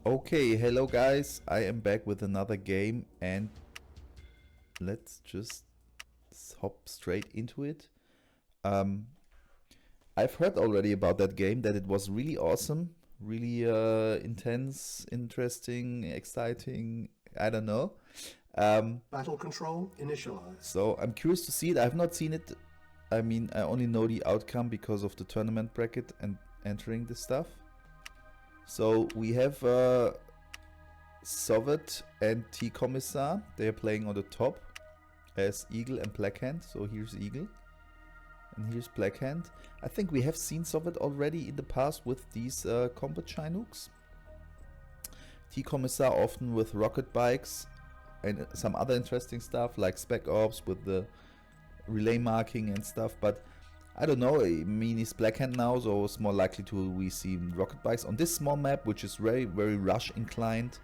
Okay, hello guys, I am back with another game and let's just hop straight into it. I've heard already about that game, that it was really awesome, really intense, interesting, exciting, I don't know. Battle control initialized. So I'm curious to see it. I have not seen it. I mean, I only know the outcome because of the tournament bracket and entering this stuff. So we have Sovet and TeaCommissar. They are playing on the top as Eagle and Blackhand. So here's Eagle and here's Blackhand. I think we have seen Sovet already in the past with these combat Chinooks. TeaCommissar often with rocket bikes and some other interesting stuff like Spec Ops with the relay marking and stuff, but I don't know. I mean, he's Blackhand now, so it's more likely to we see rocket bikes on this small map, which is very rush inclined.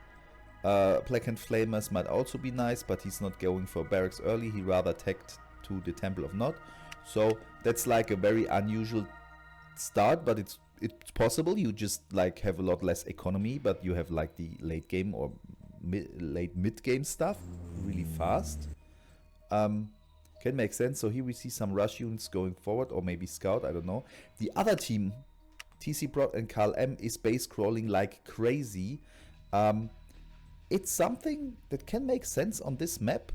Blackhand Flamers might also be nice, but he's not going for barracks early. He rather tagged to the Temple of Nod, so that's like a very unusual start, but it's possible. You just like have a lot less economy, but you have like the late game or late mid game stuff really fast. Can make sense. So here we see some rush units going forward, or maybe scout, I don't know. The other team, Tcprod and Carl M, is base crawling like crazy. It's something that can make sense on this map.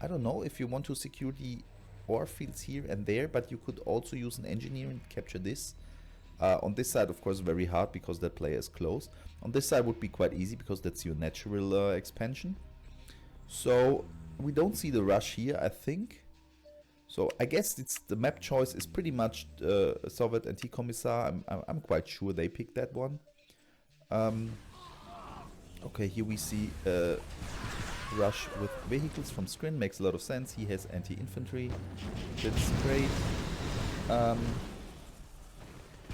I don't know if you want to secure the ore fields here and there, but you could also use an engineer and capture this. On this side, of course, very hard because that player is close. On this side would be quite easy because that's your natural expansion. So we don't see the rush here, I think. So I guess it's the map choice is pretty much Sovet and TeaCommissar. I'm quite sure they picked that one. Okay, here we see rush with vehicles from Scrin. Makes a lot of sense. He has anti-infantry. That's great. I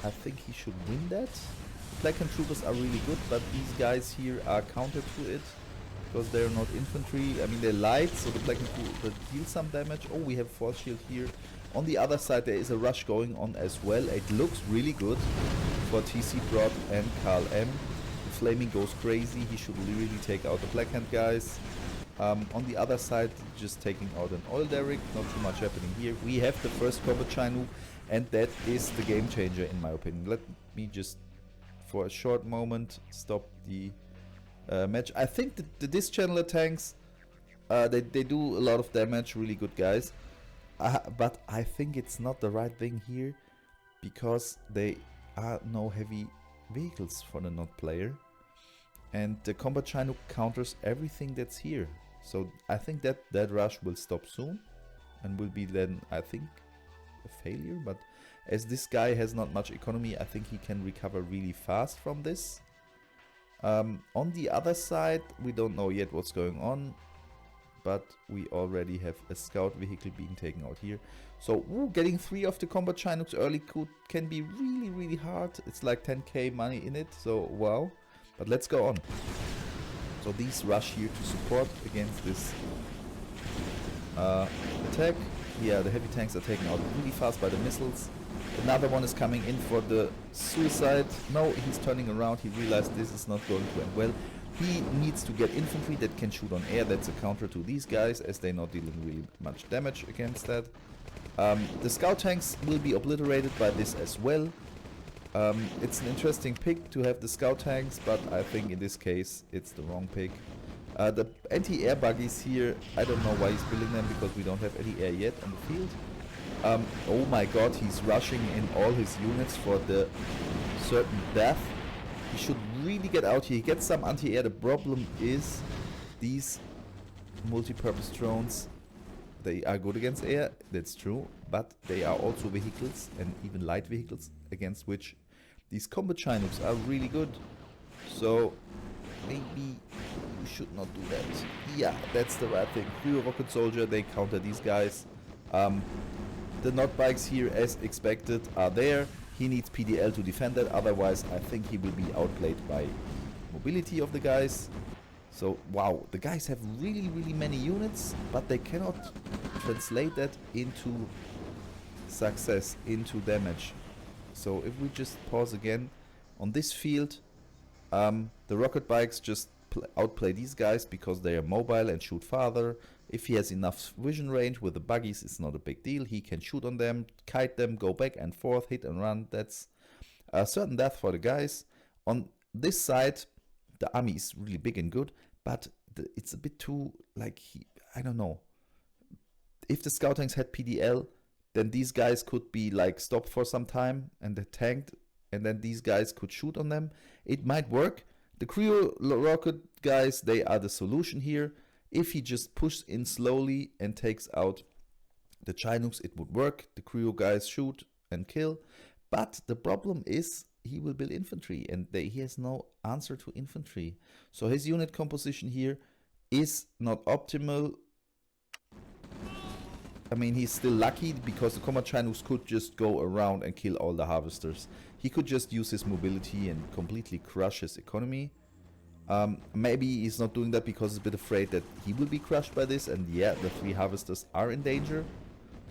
think he should win that. Blackhand troopers are really good, but these guys here are counter to it, because they're not infantry. I mean, they're light, so the Blackhand trooper deal some damage. Oh, we have a force shield here. On the other side, there is a rush going on as well. It looks really good for Tcprod and Carl M. The flaming goes crazy. He should really take out the Blackhand guys. On the other side, just taking out an oil derrick. Not too much happening here. We have the first combat Chinook, and that is the game changer in my opinion. Let me just, for a short moment, stop the match. I think the disc channeler tanks, they do a lot of damage, really good guys, but I think it's not the right thing here, because they are no heavy vehicles for the Nod player, and the combat Chinook counters everything that's here. So I think that rush will stop soon and will be then, I think, a failure. But as this guy has not much economy, I think he can recover really fast from this. On the other side, we don't know yet what's going on, but we already have a scout vehicle being taken out here. So getting 3 of the combat Chinooks early can be really hard. It's like 10k money in it, so wow. But let's go on. So these rush here to support against this attack. Yeah, the heavy tanks are taken out really fast by the missiles. Another one is coming in for the suicide. No, he's turning around. He realized this is not going to end well. He needs to get infantry that can shoot on air. That's a counter to these guys, as they're not dealing really much damage against that. The scout tanks will be obliterated by this as well. It's an interesting pick to have the scout tanks, but I think in this case it's the wrong pick. The anti-air buggies here, I don't know why he's building them, because we don't have any air yet on the field. Oh my god, he's rushing in all his units for the certain death. He should really get out here. He gets some anti-air. The problem is these multi-purpose drones, they are good against air, that's true, but they are also vehicles, and even light vehicles, against which these combat Chinooks are really good. So maybe we should not do that. Yeah, that's the right thing. Cryo rocket soldier, they counter these guys. The Nod bikes here, as expected, are there. He needs PDL to defend that, otherwise I think he will be outplayed by mobility of the guys. So wow, the guys have really many units, but they cannot translate that into success, into damage. So if we just pause again, on this field The rocket bikes just outplay these guys because they are mobile and shoot farther. If he has enough vision range with the buggies, it's not a big deal. He can shoot on them, kite them, go back and forth, hit and run. That's a certain death for the guys. On this side, the army is really big and good, but it's a bit too, like, I don't know. If the scout tanks had PDL, then these guys could be like stopped for some time and they tanked, and then these guys could shoot on them. It might work. The Creo rocket guys, they are the solution here. If he just pushes in slowly and takes out the Chinooks, it would work. The Creo guys shoot and kill. But the problem is he will build infantry, and he has no answer to infantry. So his unit composition here is not optimal. I mean, he's still lucky because the combat Chinooks could just go around and kill all the harvesters. He could just use his mobility and completely crush his economy. Maybe he's not doing that because he's a bit afraid that he will be crushed by this, and yeah, the 3 harvesters are in danger.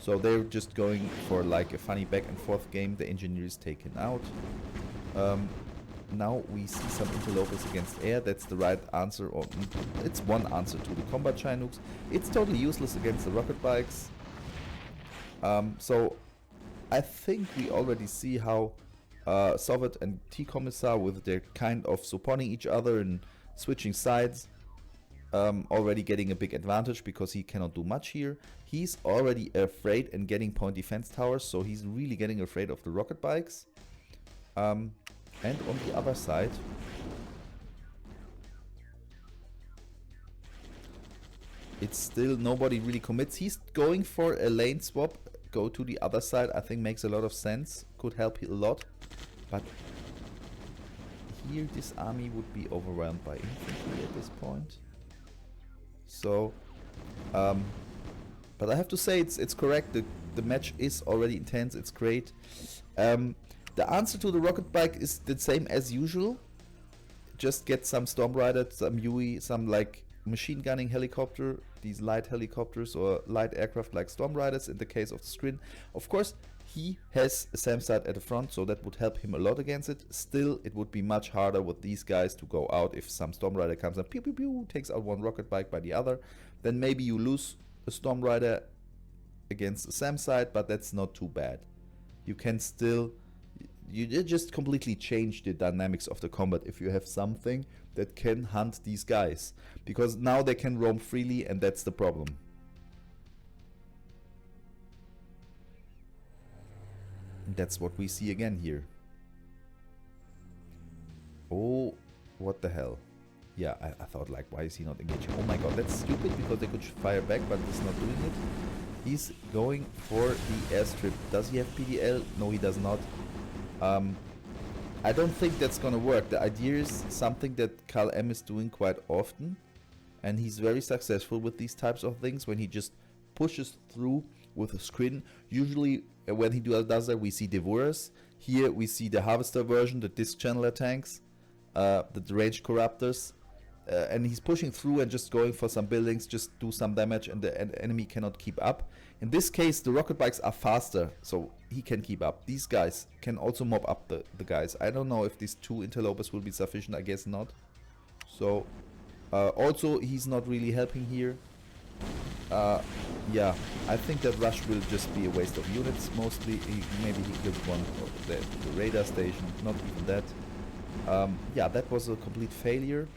So they're just going for like a funny back and forth game. The engineer is taken out. Now we see some interlopers against air. That's the right answer, or it's one answer to the combat Chinooks. It's totally useless against the rocket bikes. So I think we already see how Sovet and TeaCommissar, with their kind of supporting each other and switching sides, already getting a big advantage because he cannot do much here. He's already afraid and getting point defense towers, so he's really getting afraid of the rocket bikes. And on the other side, it's still nobody really commits. He's going for a lane swap, go to the other side. I think makes a lot of sense, could help a lot. But here this army would be overwhelmed by infantry at this point. So, but I have to say it's correct. The match is already intense. It's great. The answer to the rocket bike is the same as usual. Just get some Storm Rider, some UE, some like machine gunning helicopter, these light helicopters or light aircraft like Storm Riders in the case of the Scrin. Of course, he has a SAM site at the front, so that would help him a lot against it. Still, it would be much harder with these guys to go out if some Storm Rider comes and pew pew pew takes out one rocket bike by the other. Then maybe you lose a Storm Rider against a SAM site, but that's not too bad. You can still, you just completely change the dynamics of the combat if you have something that can hunt these guys, because now they can roam freely, and that's the problem. And that's what we see again here. Oh, what the hell. Yeah, I thought like, why is he not engaging? Oh my god, that's stupid because they could fire back, but he's not doing it. He's going for the airstrip. Does he have PDL? No, he does not. I don't think that's gonna work. The idea is something that Karl M is doing quite often, and he's very successful with these types of things when he just pushes through with a Scrin. Usually when he does that, we see Devourers. Here we see the Harvester version, the Disc Channeler tanks, the Range Corruptors, and he's pushing through and just going for some buildings, just do some damage, and the enemy cannot keep up. In this case, the rocket bikes are faster, so he can keep up. These guys can also mop up the guys. I don't know if these 2 interlopers will be sufficient. I guess not. So also he's not really helping here. Yeah, I think that rush will just be a waste of units mostly. Maybe he killed one of the radar station, not even that. Yeah, that was a complete failure,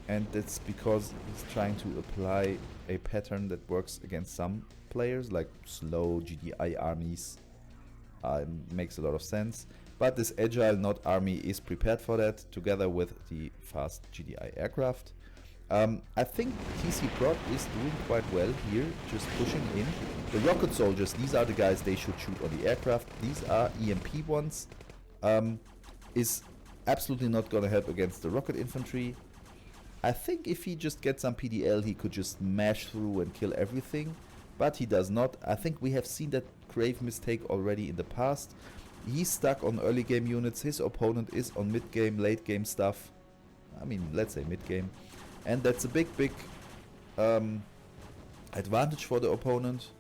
and that's because he's trying to apply a pattern that works against some players, like slow GDI armies. Makes a lot of sense, but this agile NOD army is prepared for that, together with the fast GDI aircraft. I think Tcprod is doing quite well here, just pushing in. The rocket soldiers, these are the guys they should shoot on the aircraft. These are EMP ones. Is absolutely not gonna help against the rocket infantry. I think if he just gets some PDL, he could just mash through and kill everything, but he does not. I think we have seen that grave mistake already in the past. He's stuck on early game units. His opponent is on mid game, late game stuff. I mean, let's say mid game. And that's a big advantage for the opponent.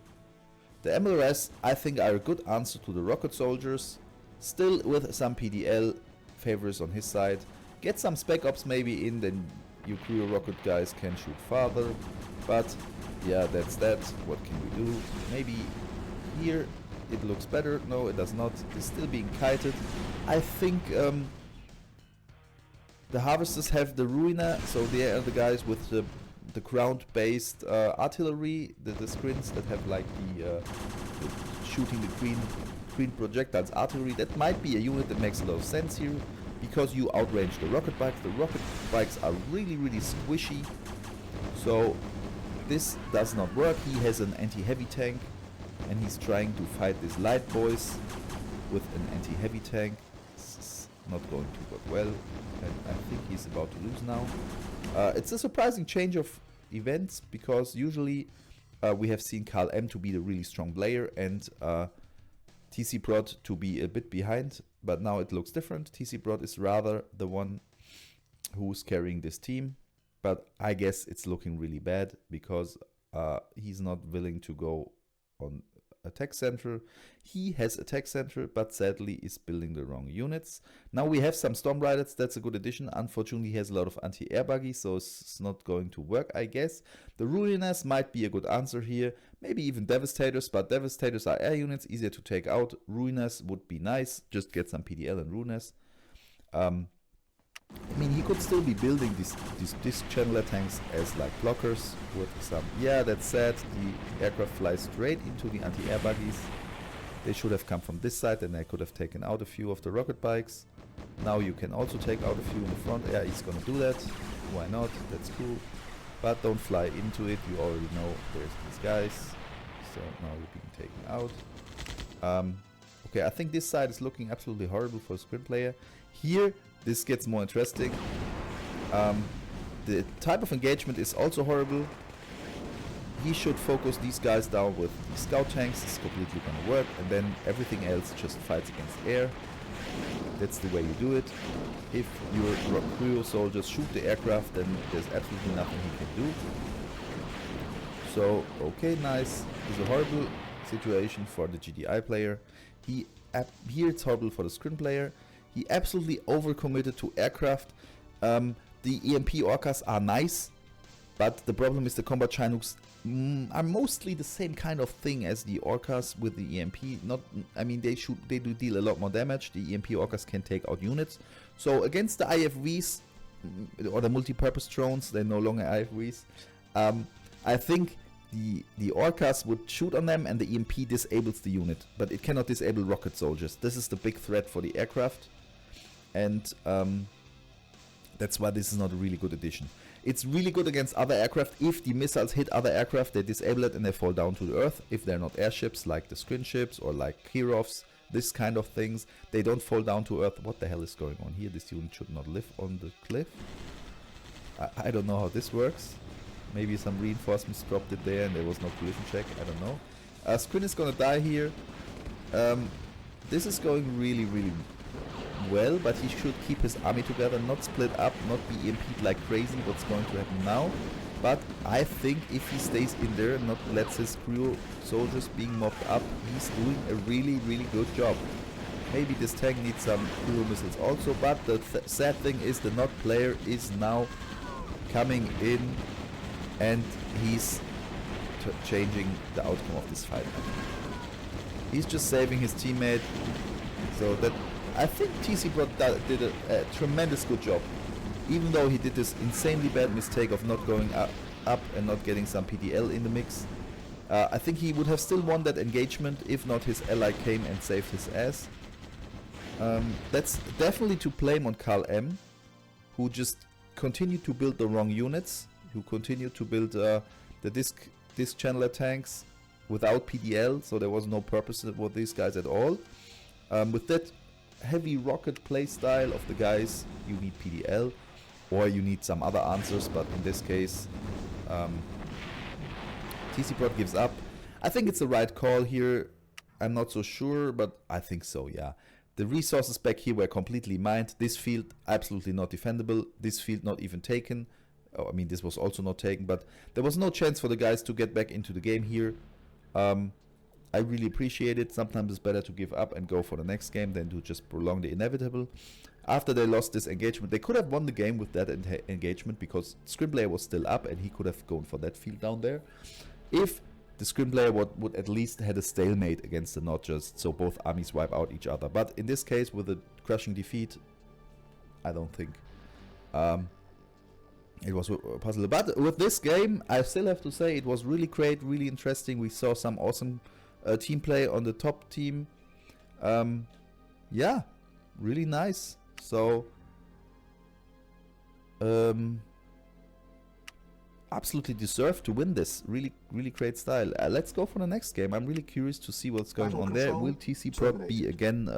The MLRS, I think, are a good answer to the rocket soldiers. Still with some PDL favors on his side. Get some spec ops maybe in, then your Creo rocket guys can shoot farther. But yeah, that's that. What can we do? Maybe here it looks better. No, it does not. It's still being kited. I think the harvesters have the Ruiner, so they are the guys with the ground-based artillery, the Scrins that have like the shooting the green projectiles artillery. That might be a unit that makes a lot of sense here, because you outrange the rocket bikes. The rocket bikes are really squishy, so this does not work. He has an anti-heavy tank, and he's trying to fight these light boys with an anti-heavy tank. This is not going to work well, and I think he's about to lose now. It's a surprising change of events, because usually we have seen Karl M to be the really strong player and Tcprod to be a bit behind, but now it looks different. Tcprod is rather the one who's carrying this team, but I guess it's looking really bad because he's not willing to go on attack center. He has attack center, but sadly is building the wrong units. Now we have some Storm Riders. That's a good addition. Unfortunately, he has a lot of anti-air buggies, so it's not going to work, I guess. The Ruiners might be a good answer here. Maybe even Devastators, but Devastators are air units, easier to take out. Ruiners would be nice. Just get some PDL and Ruiners. I mean, he could still be building these channeler tanks as like blockers with some... Yeah, that's sad. The aircraft flies straight into the anti-air buggies. They should have come from this side, and I could have taken out a few of the rocket bikes. Now you can also take out a few in the front. Yeah, he's gonna do that. Why not? That's cool. But don't fly into it. You already know there's these guys. So now you're being taken out. Okay, I think this side is looking absolutely horrible for a Scrin player. Here, this gets more interesting. The type of engagement is also horrible. He should focus these guys down with the scout tanks. It's completely gonna work, and then everything else just fights against air. That's the way you do it. If your Creo soldiers shoot the aircraft, then there's absolutely nothing he can do. So, okay, nice. It's a horrible situation for the GDI player. Here it's horrible for the Scrin player. He absolutely overcommitted to aircraft. The EMP Orcas are nice, but the problem is the combat Chinooks are mostly the same kind of thing as the Orcas with the EMP. I mean, they do deal a lot more damage. The EMP Orcas can take out units. So against the IFVs or the multi-purpose drones, they're no longer IFVs. I think the Orcas would shoot on them, and the EMP disables the unit, but it cannot disable rocket soldiers. This is the big threat for the aircraft, and that's why this is not a really good addition. It's really good against other aircraft. If the missiles hit other aircraft, they disable it and they fall down to the earth. If they're not airships like the Scrin ships or like Kirovs, this kind of things, they don't fall down to earth. What the hell is going on here? This unit should not live on the cliff. I don't know how this works. Maybe some reinforcements dropped it there and there was no collision check. I don't know. Scrin is gonna die here. This is going really well, but he should keep his army together, not split up, not be EMP'd like crazy. What's going to happen now? But I think if he stays in there and not lets his Creo soldiers being mopped up, he's doing a really good job. Maybe this tank needs some Creo missiles also, but the sad thing is the NOD player is now coming in and he's changing the outcome of this fight. He's just saving his teammate, so that I think Tcprod did a tremendous good job. Even though he did this insanely bad mistake of not going up and not getting some PDL in the mix, I think he would have still won that engagement if not his ally came and saved his ass. That's definitely to blame on Karl M, who just continued to build the wrong units, who continued to build the disc channeler tanks without PDL, so there was no purpose for these guys at all. With that heavy rocket playstyle of the guys, you need PDL or you need some other answers, but in this case Tcprod gives up. I think it's the right call here. I'm not so sure, but I think so, yeah. The resources back here were completely mined. This field absolutely not defendable. This field not even taken. Oh, I mean, this was also not taken, but there was no chance for the guys to get back into the game here. I really appreciate it. Sometimes it's better to give up and go for the next game than to just prolong the inevitable. after they lost this engagement. They could have won the game with that engagement because Scrin player was still up and he could have gone for that field down there. If the Scrin player would at least had a stalemate against the NOD, just so both armies wipe out each other. But in this case, with a crushing defeat, I don't think it was possible. But with this game, I still have to say it was really great, really interesting. We saw some awesome team play on the top team. Yeah, really nice. So absolutely deserved to win this. Really great style. Let's go for the next game. I'm really curious to see what's going on there. Will Tcprod be again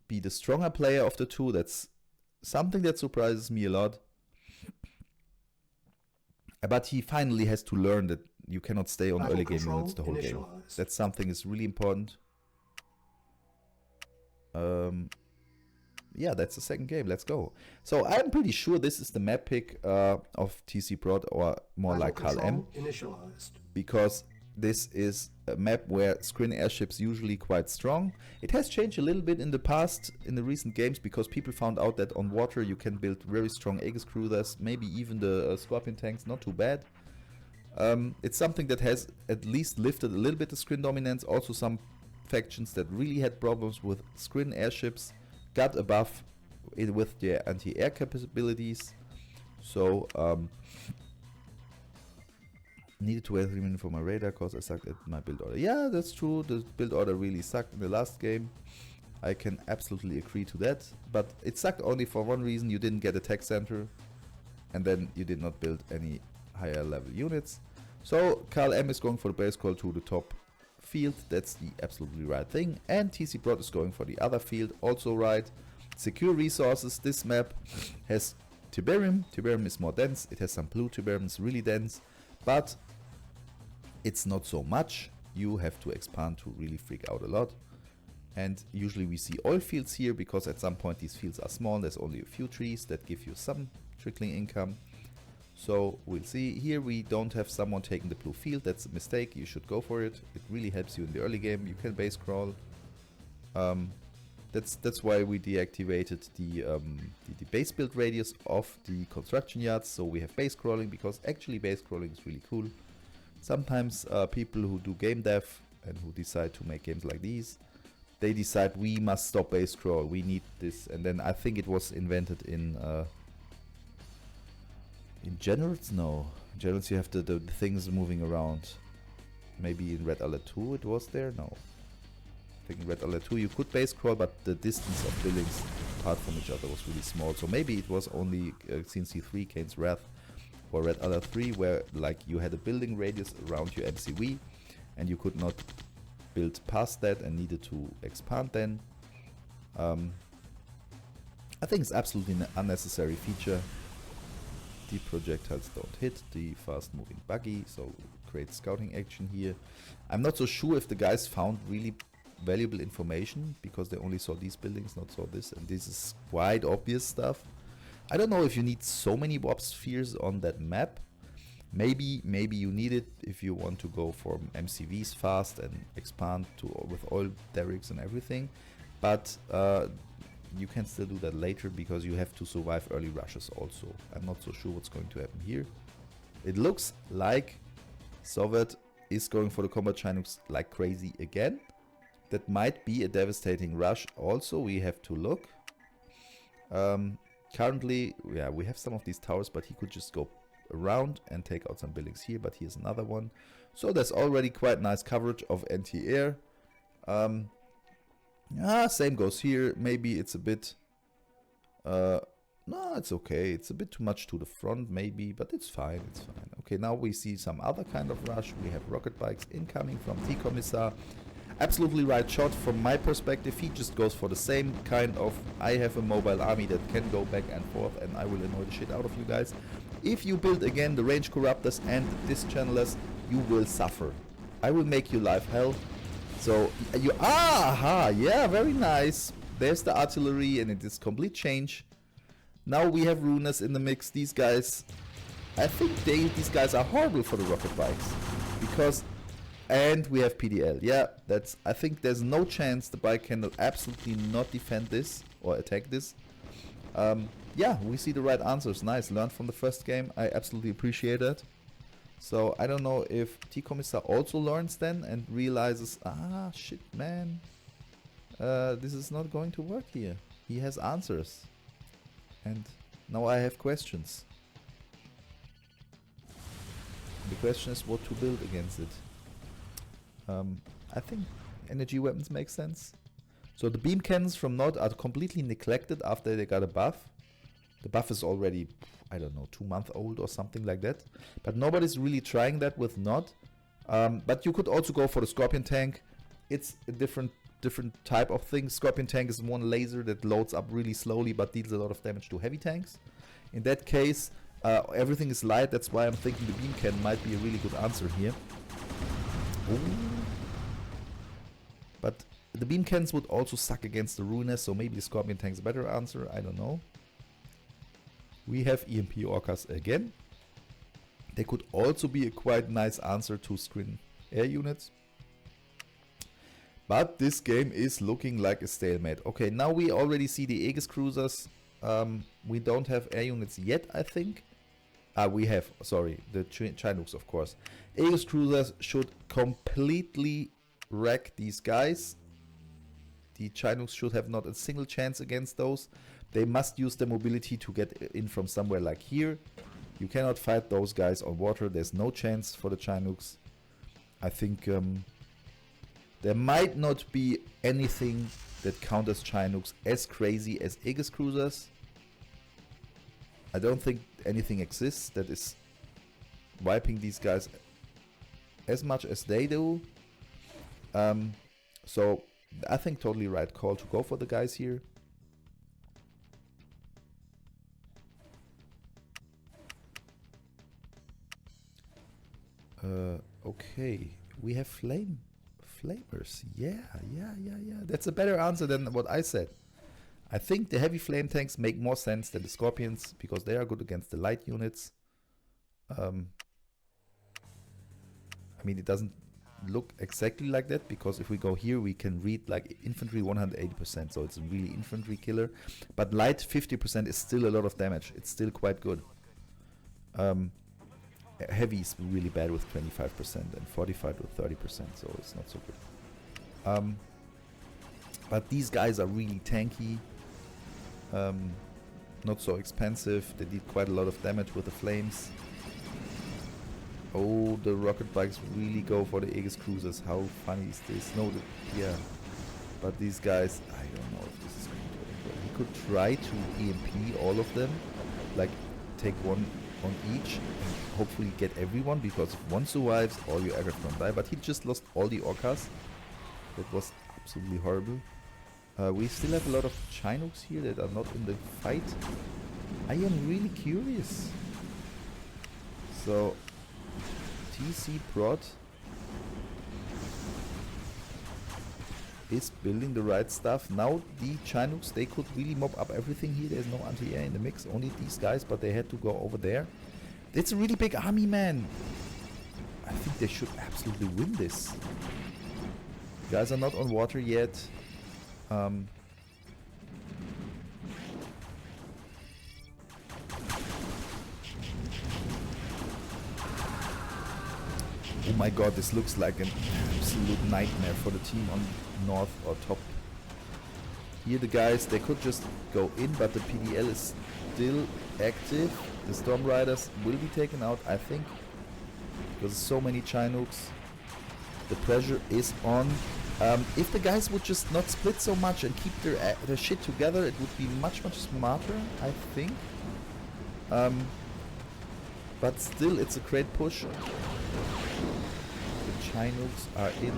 be the stronger player of the two? That's something that surprises me a lot. But he finally has to learn that you cannot stay on early game units the whole game. That's something that's really important. Yeah, that's the second game. Let's go. So I'm pretty sure this is the map pick of Tcprod, or more like Carl M. Because this is a map where Scrin airships usually quite strong. It has changed a little bit in the past, in the recent games, because people found out that on water you can build very strong Aegis cruisers, maybe even the Scorpion tanks, not too bad. It's something that has at least lifted a little bit the Scrin dominance. Also some factions that really had problems with Scrin airships got above it with their anti-air capabilities. So needed to wait 3 minutes for my radar because I sucked at my build order. Yeah, that's true. The build order really sucked in the last game. I can absolutely agree to that. But it sucked only for one reason. You didn't get a tech center. And then you did not build any higher level units. So Carl M is going for the base call to the top field. That's the absolutely right thing. And Tcprod is going for the other field. Also right. Secure resources. This map has Tiberium. Tiberium is more dense. It has some blue. Tiberium is really dense. But it's not so much. You have to expand to really freak out a lot. And usually we see oil fields here because at some point these fields are small. There's only a few trees that give you some trickling income. So we'll see. Here we don't have someone taking the blue field. That's a mistake. You should go for it. It really helps you in the early game. You can base crawl. That's why we deactivated the base build radius of the construction yards. So we have base crawling, because actually base crawling is really cool. Sometimes people who do game dev and who decide to make games like these, they decide we must stop base crawl. We need this, and then I think it was invented in Generals. No, in Generals you have the things moving around. Maybe in Red Alert 2 it was there. No. I think in Red Alert 2 you could base crawl, but the distance of buildings apart from each other was really small. So maybe it was only CNC3, Kane's Wrath, or Red Alert 3, where like you had a building radius around your MCV and you could not build past that and needed to expand then. I think it's absolutely an unnecessary feature. The projectiles don't hit the fast moving buggy, so great scouting action here. I'm not so sure if the guys found really valuable information, because they only saw these buildings, not saw this, and this is quite obvious stuff. I don't know if you need so many warp spheres on that map. Maybe you need it if you want to go for MCVs fast and expand to with oil derricks and everything, but you can still do that later, because you have to survive early rushes also. I'm not so sure what's going to happen here. It looks like Sovet is going for the combat Chinooks like crazy again. That might be a devastating rush also. We have to look. Currently, yeah, we have some of these towers, but he could just go around and take out some buildings here, but here's another one. So there's already quite nice coverage of anti-air. Same goes here. Maybe it's a bit no, it's okay. It's a bit too much to the front maybe, but it's fine, it's fine. Okay, now we see some other kind of rush. We have rocket bikes incoming from TeaCommissar. Absolutely right shot from my perspective. He just goes for the same kind of, I have a mobile army that can go back and forth and I will annoy the shit out of you guys. If you build again the range corruptors and dischannelers, you will suffer. I will make you life hell. So you, yeah, very nice. There's the artillery and it is complete change. Now we have Runers in the mix. These guys, I think these guys are horrible for the rocket bikes, because And we have PDL. Yeah, that's. I think there's no chance the bike can absolutely not defend this or attack this. Yeah, we see the right answers. Nice. Learned from the first game. I absolutely appreciate that. So I don't know if TeaCommissar also learns then and realizes, ah, shit, man. This is not going to work here. He has answers. And now I have questions. The question is what to build against it. I think energy weapons make sense. So the beam cannons from NOD are completely neglected after they got a buff. The buff is already, I don't know, 2 months old or something like that. But nobody's really trying that with NOD. But you could also go for the Scorpion tank. It's a different type of thing. Scorpion tank is one laser that loads up really slowly but deals a lot of damage to heavy tanks. In that case, everything is light. That's why I'm thinking the beam cannon might be a really good answer here. Ooh. But the beam cannons would also suck against the Ruinous, so maybe the Scorpion tank's a better answer. I don't know. We have EMP Orcas again. They could also be a quite nice answer to Scrin air units. But this game is looking like a stalemate. Okay, now we already see the Aegis cruisers. We don't have air units yet, I think. We have, sorry, the Chinooks, of course. Aegis cruisers should completely wreck these guys. The Chinooks should have not a single chance against those. They must use their mobility to get in from somewhere like here. You cannot fight those guys on water. There's no chance for the Chinooks. I think there might not be anything that counters Chinooks as crazy as Aegis cruisers. I don't think anything exists that is wiping these guys as much as they do. So I think totally right call to go for the guys here. Okay, we have flamers. Yeah. That's a better answer than what I said. I think the heavy flame tanks make more sense than the Scorpions because they are good against the light units. I mean, it doesn't look exactly like that because if we go here, we can read like infantry 180%, so it's a really infantry killer. But light 50% is still a lot of damage. It's still quite good. Heavy is really bad with 25% and fortified with 30%, so it's not so good. But these guys are really tanky. Not so expensive. They did quite a lot of damage with the flames. Oh, the rocket bikes really go for the Aegis cruisers. How funny is this? No, yeah. But these guys, I don't know if this is going to end well. He could try to EMP all of them, like take one on each and hopefully get everyone, because if one survives, all your aggro don't die. But he just lost all the Orcas. That was absolutely horrible. We still have a lot of Chinooks here that are not in the fight. I am really curious. So Tcprod is building the right stuff. Now the Chinooks, they could really mop up everything here. There's no anti-air in the mix, only these guys, but they had to go over there. It's a really big army, man. I think they should absolutely win this. Guys are not on water yet. Oh my god, this looks like an absolute nightmare for the team on north or top. Here the guys, they could just go in, but the PDL is still active. The Storm Riders will be taken out, I think, because so many Chinooks. The pressure is on. If the guys would just not split so much and keep their shit together, it would be much smarter, I think. But still, it's a great push. The Chinooks are in.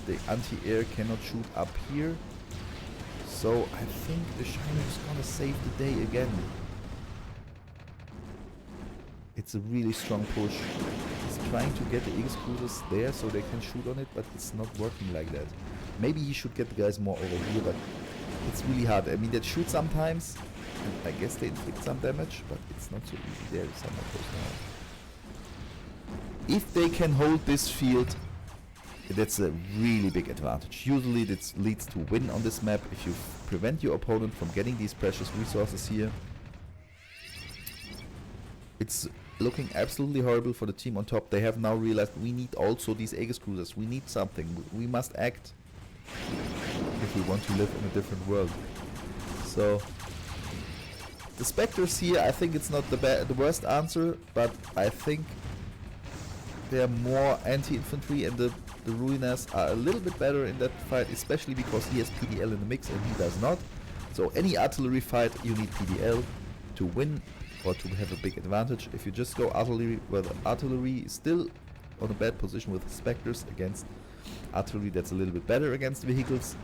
The anti-air cannot shoot up here. So I think the Chinooks gonna save the day again. It's a really strong push. He's trying to get the Aegis cruisers there so they can shoot on it, but it's not working like that. Maybe he should get the guys more over here, but it's really hard. I mean, they shoot sometimes, and I guess they inflict some damage, but it's not so easy there. Some of those now. If they can hold this field, That's a really big advantage. Usually this leads to win on this map if you prevent your opponent from getting these precious resources here. It's looking absolutely horrible for the team on top. They have now realized we need also these Aegis cruisers. We need something. We must act if we want to live in a different world. So the Spectres here, I think it's not the worst answer, but I think they are more anti-infantry, and the Ruiners are a little bit better in that fight, especially because he has PDL in the mix and he does not. So any artillery fight you need PDL to win or to have a big advantage. If you just go artillery, well, the artillery is still on a bad position with Spectres against artillery that's a little bit better against vehicles.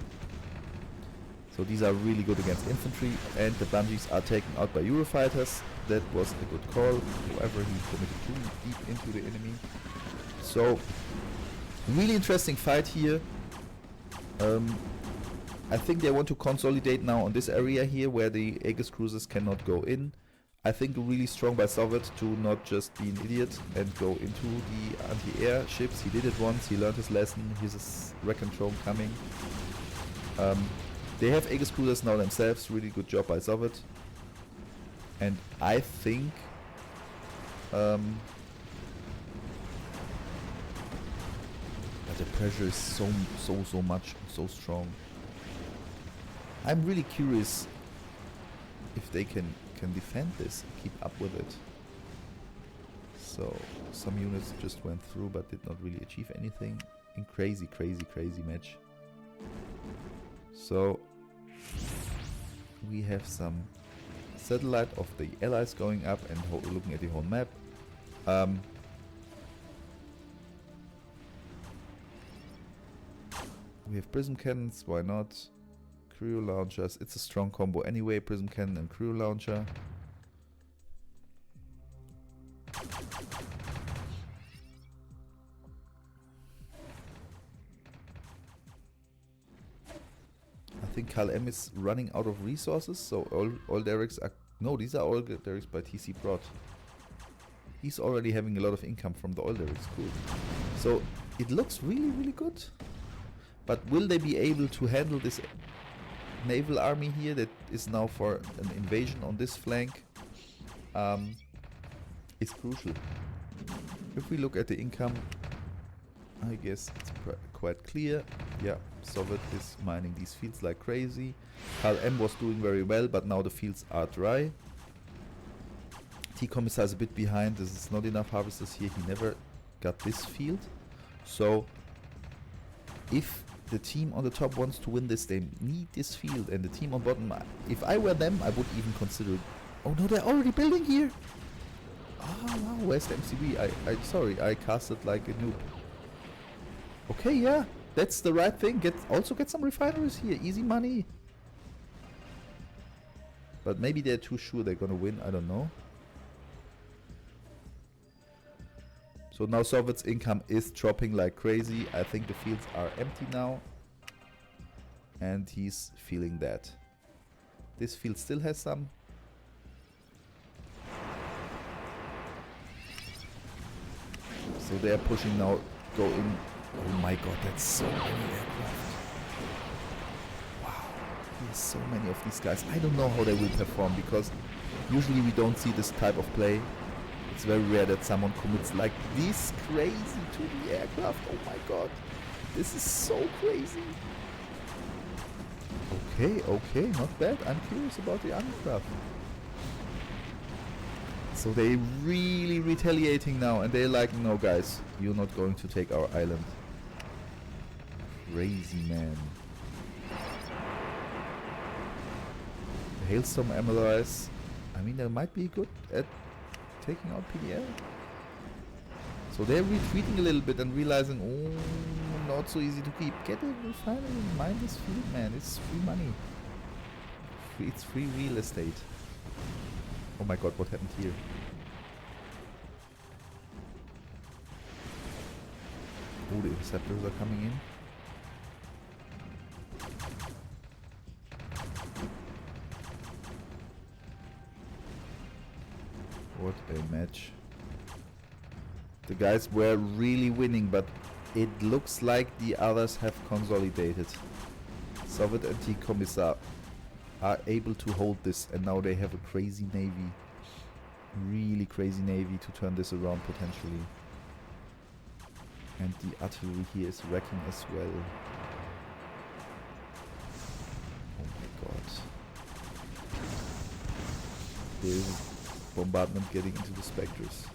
So these are really good against infantry, and the Bungees are taken out by Eurofighters. That was a good call. However, he committed too deep into the enemy. So really interesting fight here. I think they want to consolidate now on this area here where the Aegis cruisers cannot go in. I think really strong by Sovet to not just be an idiot and go into the anti-air ships. He did it once, he learned his lesson. Here's his Recon coming. They have Aegis cruisers now themselves. Really good job by Sovet. And I think but the pressure is so much, so strong. I'm really curious if they can defend this, keep up with it. So some units just went through but did not really achieve anything in crazy match. So we have some satellite of the Allies going up and looking at the whole map. We have prism cannons, why not? Crew launchers, it's a strong combo anyway, prism cannon and crew launcher. I think Karl M is running out of resources, so all derricks are... No, these are all derricks by Tcprod. He's already having a lot of income from the oil derricks, cool. So it looks really good. But will they be able to handle this naval army here that is now for an invasion on this flank? Is crucial. If we look at the income, I guess it's quite clear. Yeah, Sovet is mining these fields like crazy. Karl M was doing very well, but now the fields are dry. TeaCommissar is a bit behind. This is not enough harvesters here. He never got this field. So if the team on the top wants to win this, they need this field, and the team on bottom, if I were them, I would even consider it. Oh no, they're already building here. Oh wow, where's the MCB? Sorry, I casted like a noob. Okay, yeah, that's the right thing. Also get some refineries here, easy money. But maybe they're too sure they're gonna win, I don't know. So now Soviet's income is dropping like crazy. I think the fields are empty now. And he's feeling that. This field still has some. So they are pushing now, go in. Oh my god, that's so many aircraft. Wow, there's so many of these guys. I don't know how they will perform, because usually we don't see this type of play. It's very rare that someone commits like this crazy to the aircraft. Oh my god. This is so crazy. Okay, not bad. I'm curious about the aircraft. So they're really retaliating now, and they're like, no guys, you're not going to take our island. Crazy man. The Hailstorm Allies, I mean, they might be good at taking out PDL. So they're retreating a little bit and realizing, oh, not so easy to keep. Get a refinery and mine this field, man. It's free money. It's free real estate. Oh my god, what happened here? Oh, the interceptors are coming in. What a match. The guys were really winning, but it looks like the others have consolidated. Sovet and TeaCommissar are able to hold this, and now they have a crazy navy. Really crazy navy to turn this around potentially. And the artillery here is wrecking as well. Oh my god. There's bombardment getting into the Spectres.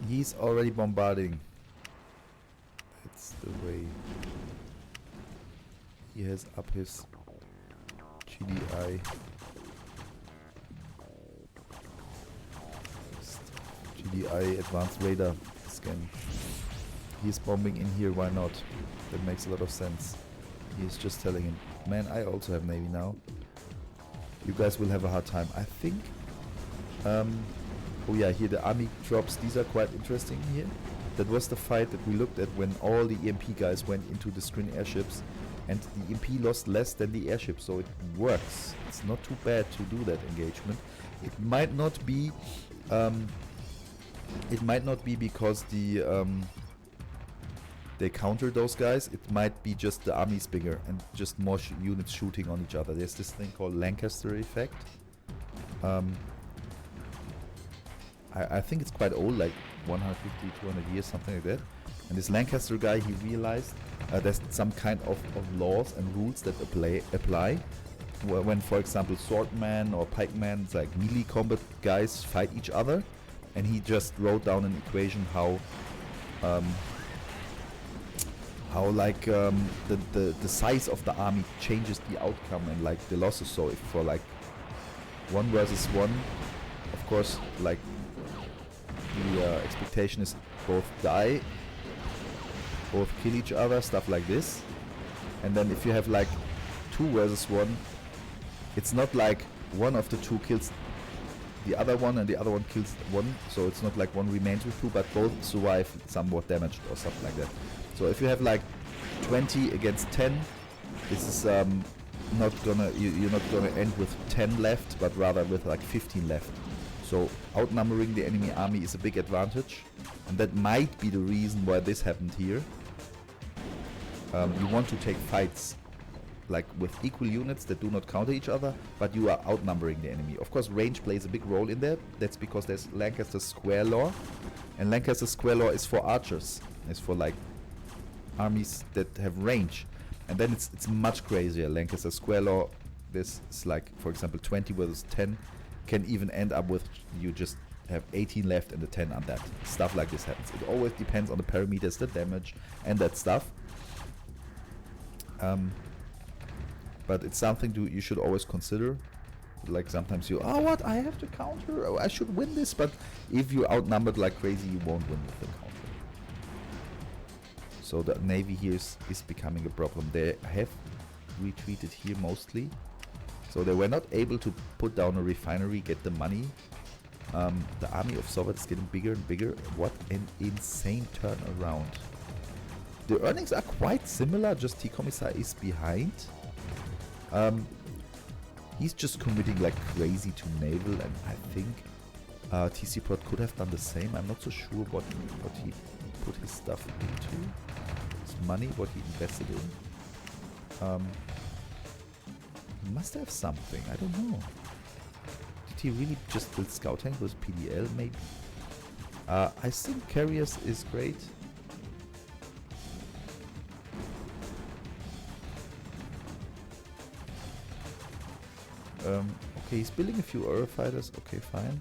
He's already bombarding. That's the way. He has up his GDI. GDI advanced radar scan. He's bombing in here, why not? That makes a lot of sense. He's just telling him, man, I also have navy now. You guys will have a hard time. I think oh yeah, here the army drops, these are quite interesting here. That was the fight that we looked at when all the EMP guys went into the Scrin airships, and the EMP lost less than the airship, so it works. It's not too bad to do that engagement. It might not be because they counter those guys. It might be just the army's bigger and just more units shooting on each other. There's this thing called Lancaster effect. I think it's quite old, like 150, 200 years, something like that. And this Lancaster guy, he realized there's some kind of laws and rules that apply when, for example, swordmen or pikemen, it's like melee combat guys, fight each other. And he just wrote down an equation how like the size of the army changes the outcome and like the losses. So if for like 1 versus 1, of course, like the expectation is both die, both kill each other, stuff like this. And then if you have like 2 versus 1, it's not like one of the two kills the other one and the other one kills one, so it's not like one remains with 2, but both survive somewhat damaged or something like that. So if you have like 20 against 10, this is not gonna, you're not gonna end with 10 left, but rather with like 15 left. So outnumbering the enemy army is a big advantage, and that might be the reason why this happened here. You want to take fights like with equal units that do not counter each other, but you are outnumbering the enemy. Of course, range plays a big role in that. That's because there's Lancaster's square law, and Lancaster's square law is for archers. It's for like armies that have range, and then it's much crazier. Lancaster's square law, this is like, for example, 20 versus 10 can even end up with you just have 18 left and the 10 on that. Stuff like this happens. It always depends on the parameters, the damage, and that stuff. But it's something you should always consider. Like sometimes you, oh what, I have to counter, oh, I should win this, but if you're outnumbered like crazy, you won't win with the counter. So the navy here is becoming a problem. They have retreated here mostly. So they were not able to put down a refinery, get the money. The army of Soviet is getting bigger and bigger. What an insane turnaround. The earnings are quite similar, just TeaCommissar is behind. He's just committing like crazy to naval, and I think Tcprod could have done the same. I'm not so sure what he put his stuff into, his money, what he invested in. He must have something, I don't know. Did he really just build scout tank with PDL maybe? I think carriers is great. Okay, he's building a few Eurofighters. Okay, fine.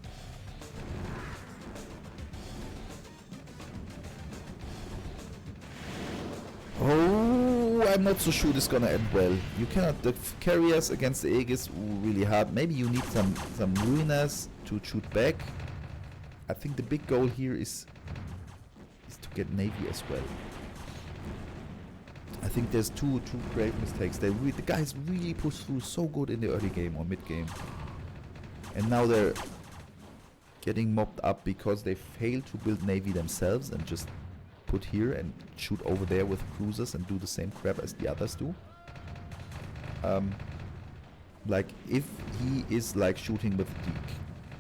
Oh, I'm not so sure this is gonna end well. You cannot. The carriers against the Aegis really hard. Maybe you need some ruiners to shoot back. I think the big goal here is to get navy as well. I think there's two grave mistakes. The guys really pushed through so good in the early game or mid game, and now they're getting mopped up because they failed to build navy themselves and just put here and shoot over there with cruisers and do the same crap as the others do. like if he is like shooting with the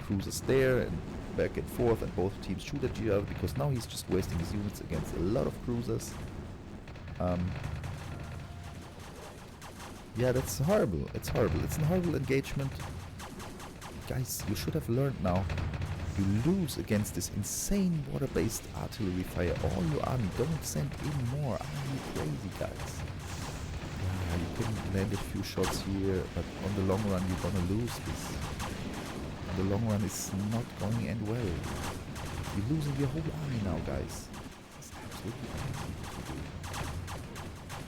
cruisers there and back and forth, and both teams shoot at each other, because now he's just wasting his units against a lot of cruisers. Yeah, that's horrible. It's horrible. It's a horrible engagement. Guys, you should have learned now. You lose against this insane water-based artillery fire. All your army, don't send in more. Are you crazy, guys? Yeah, you can land a few shots here, but on the long run you're gonna lose this. On the long run it's not going to end well. You're losing your whole army now, guys. It's absolutely crazy to do.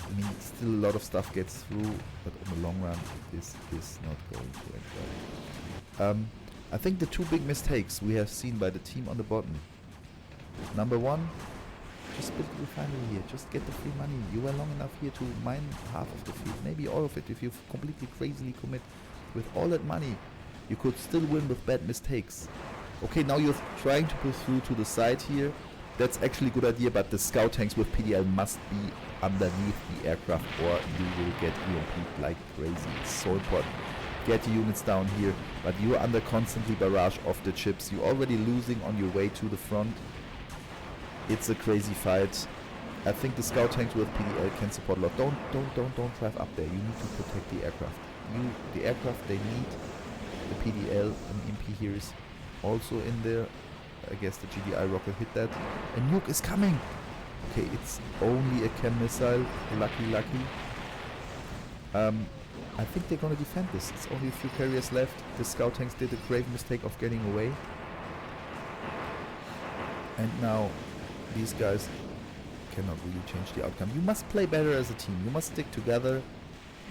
I mean, still a lot of stuff gets through, but on the long run this is not going to end well. I think the two big mistakes we have seen by the team on the bottom. Number one, just build the refinery here, just get the free money. You were long enough here to mine half of the field, maybe all of it. If you completely crazily commit with all that money, you could still win with bad mistakes. Okay, now you're trying to push through to the side here. That's actually a good idea, but the scout tanks with PDL must be underneath the aircraft or you will get EMP'd like crazy. It's so important. Get the units down here, but you're under constantly barrage of the chips. You're already losing on your way to the front. It's a crazy fight. I think the scout tanks with PDL can support a lot. Don't drive up there. You need to protect the aircraft. The aircraft, they need the PDL, and MP here is also in there. I guess the GDI rocket hit that. A nuke is coming! Okay, it's only a chem missile. Lucky. I think they're gonna defend this. It's only a few carriers left. The scout tanks did a grave mistake of getting away. And now these guys cannot really change the outcome. You must play better as a team. You must stick together.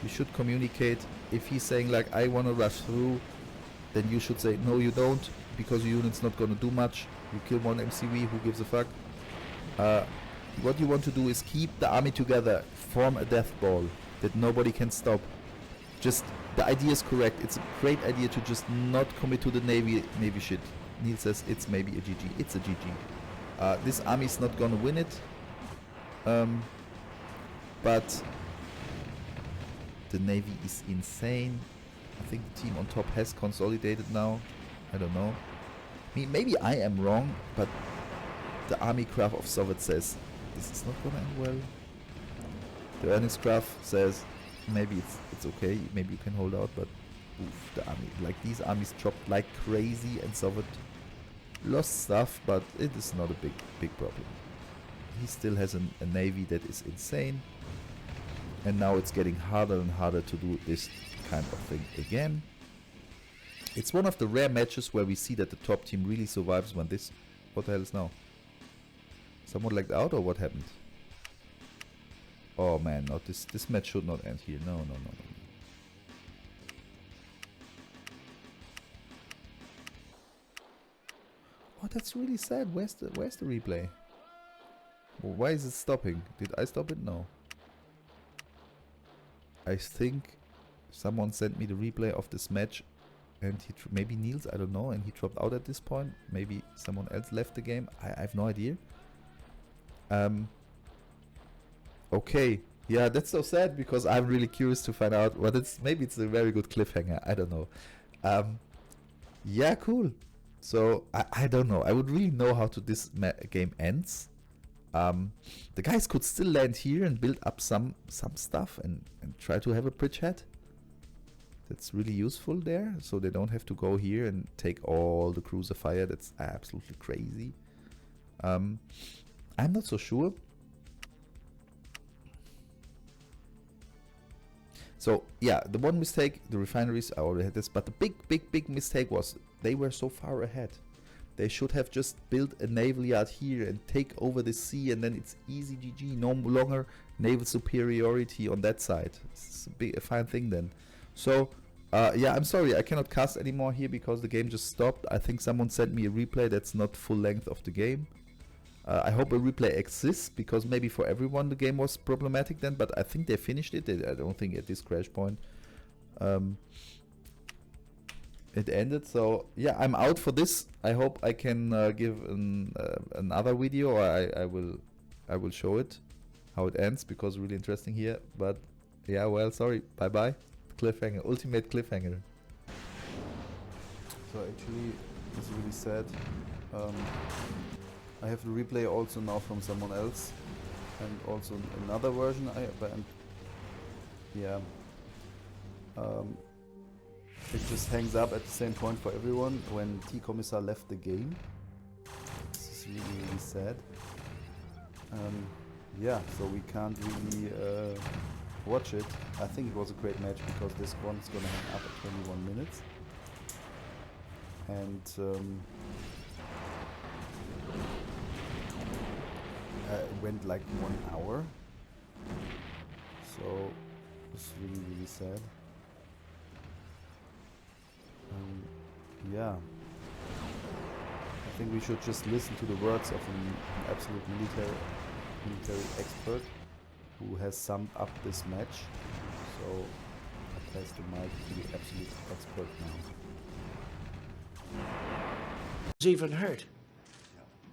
You should communicate. If he's saying like, I wanna rush through, then you should say, no you don't, because your unit's not gonna do much. You kill one MCV, who gives a fuck? What you want to do is keep the army together, form a death ball that nobody can stop. Just, the idea is correct. It's a great idea to just not commit to the navy shit. Neil says it's maybe a GG. It's a GG. This army's not gonna win it. But the navy is insane. I think the team on top has consolidated now. I don't know. I mean, maybe I am wrong, but the army graph of Sovet says this is not gonna end well. The earnings graph says maybe it's okay, maybe you can hold out, but oof, the army, like these armies dropped like crazy, and Sovet lost stuff, but it is not a big problem. He still has a navy that is insane, and now it's getting harder and harder to do this kind of thing again. It's one of the rare matches where we see that the top team really survives when this... What the hell is now? Someone lagged out or what happened? Oh man, not this match should not end here. No. Oh, that's really sad. Where's the replay? Well, why is it stopping? Did I stop it? No. I think someone sent me the replay of this match, and maybe Niels, I don't know, and he dropped out at this point. Maybe someone else left the game. I have no idea. Okay, yeah, that's so sad, because I'm really curious to find out what it's. Maybe it's a very good cliffhanger. I don't know. Yeah, cool. So I don't know. I would really know how to this game ends. The guys could still land here and build up some stuff and try to have a bridgehead. That's really useful there, so they don't have to go here and take all the cruiser fire. That's absolutely crazy. I'm not so sure. So yeah, the one mistake, the refineries, I already had this, but the big mistake was they were so far ahead. They should have just built a naval yard here and take over the sea, and then it's easy GG. No longer naval superiority on that side. It's a fine thing then. So yeah, I'm sorry, I cannot cast anymore here because the game just stopped. I think someone sent me a replay that's not full length of the game. I hope a replay exists, because maybe for everyone the game was problematic then, but I think they finished it. I don't think at this crash point it ended. So yeah, I'm out for this. I hope I can give another video, or I will show it how it ends, because really interesting here. But yeah, well, sorry, bye bye. cliffhanger, ultimate cliffhanger. So actually, it's really sad. I have the replay also now from someone else, and also another version. It just hangs up at the same point for everyone when TeaCommissar left the game. This is really, really sad. Yeah, so we can't really watch it. I think it was a great match because this one's gonna hang up at 21 minutes. And it went like 1 hour. So it's really, really sad. Yeah. I think we should just listen to the words of an absolute military expert who has summed up this match. So I pass the mic to the absolute expert now. Was even hurt.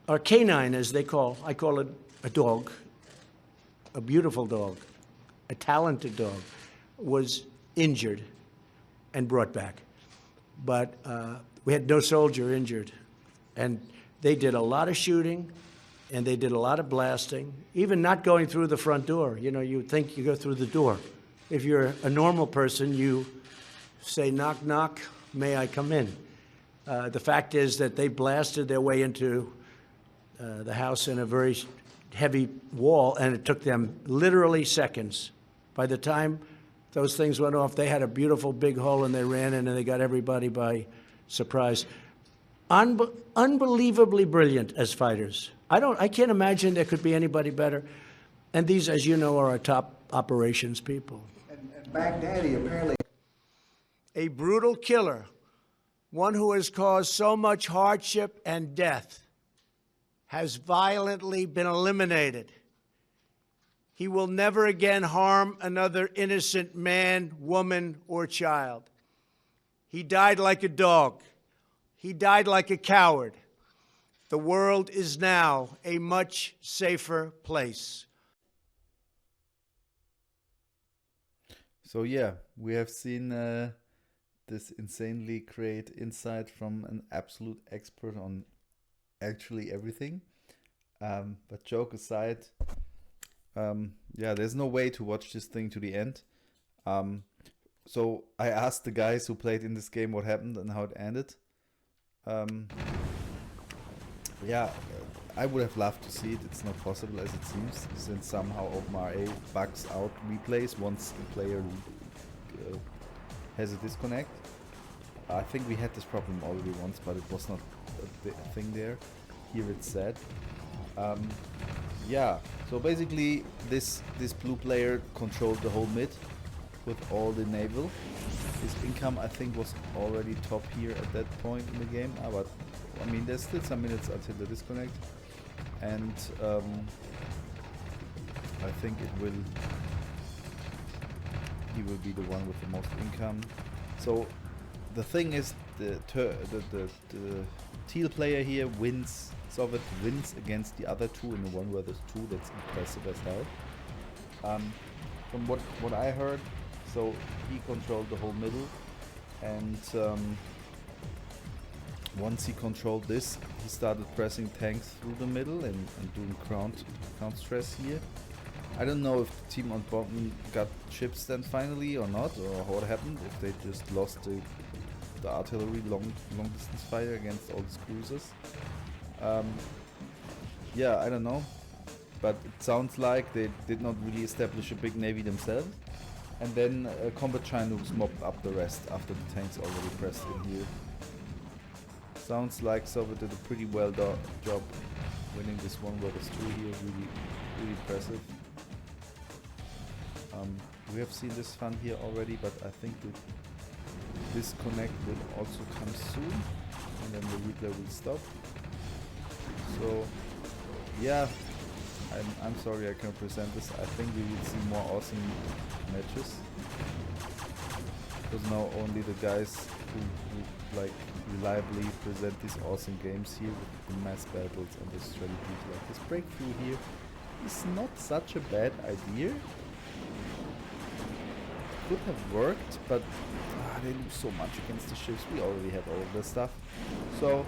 Our canine, as I call it a dog, a beautiful dog, a talented dog, was injured and brought back. But we had no soldier injured. And they did a lot of shooting, and they did a lot of blasting, even not going through the front door. You know, you would think you go through the door. If you're a normal person, you say, knock, knock, may I come in? The fact is that they blasted their way into the house in a very heavy wall, and it took them literally seconds. By the time those things went off, they had a beautiful big hole, and they ran in, and they got everybody by surprise. Unbelievably brilliant as fighters. I can't imagine there could be anybody better. And these, as you know, are our top operations people. And Baghdadi apparently A brutal killer, one who has caused so much hardship and death, has violently been eliminated. He will never again harm another innocent man, woman, or child. He died like a dog. He died like a coward. The world is now a much safer place. So yeah, we have seen this insanely great insight from an absolute expert on actually everything. But joke aside, yeah, there's no way to watch this thing to the end. So I asked the guys who played in this game what happened and how it ended. Yeah, I would have loved to see it. It's not possible as it seems, since somehow OpenRA bugs out replays once the player has a disconnect. I think we had this problem already once, but it was not a thing there. Here it's said. Yeah, so basically this blue player controlled the whole mid with all the naval. His income, I think, was already top here at that point in the game. But I mean, there's still some minutes until the disconnect, and I think he will be the one with the most income. So the thing is, the teal player here wins. Sovet wins against the other two in the 1 vs 2. That's impressive as hell. From what I heard, so he controlled the whole middle, and once he controlled this, he started pressing tanks through the middle and doing ground stress here. I don't know if the team on bottom got chips then finally or not, or what happened, if they just lost the artillery long distance fire against all these cruisers. Yeah, I don't know, but it sounds like they did not really establish a big navy themselves, and then combat Chinooks mopped up the rest after the tanks already pressed in here. Sounds like Soviet did a pretty well job winning this 1 vs 2 here. Really impressive. We have seen this fun here already, but I think the disconnect will also come soon, and then the replay will stop. So yeah, I'm sorry I can't present this. I think we will see more awesome matches, because now only the guys who like reliably present these awesome games here with the mass battles and the strategies like this breakthrough here is not such a bad idea. could have worked, but they lose so much against the ships. We already had all of this stuff. So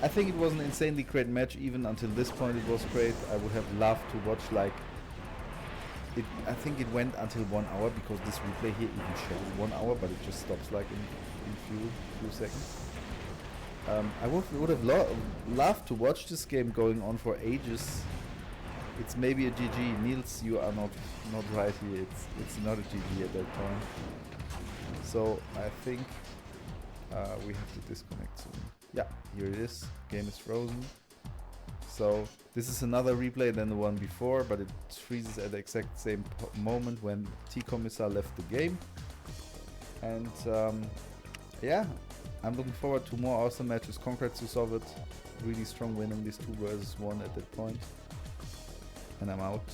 I think it was an insanely great match. Even until this point it was great. I would have loved to watch like it. I think it went until 1 hour because this replay here even shows 1 hour, but it just stops like in few seconds. I would have loved to watch this game going on for ages. It's maybe a GG. Niels, you are not right here. It's not a GG at that point. So I think we have to disconnect soon. Yeah, here it is. Game is frozen. So this is another replay than the one before, but it freezes at the exact same moment when TeaCommissar left the game. And yeah, I'm looking forward to more awesome matches. Congrats to Sovet. Really strong win on these 2 versus 1 at that point. And I'm out.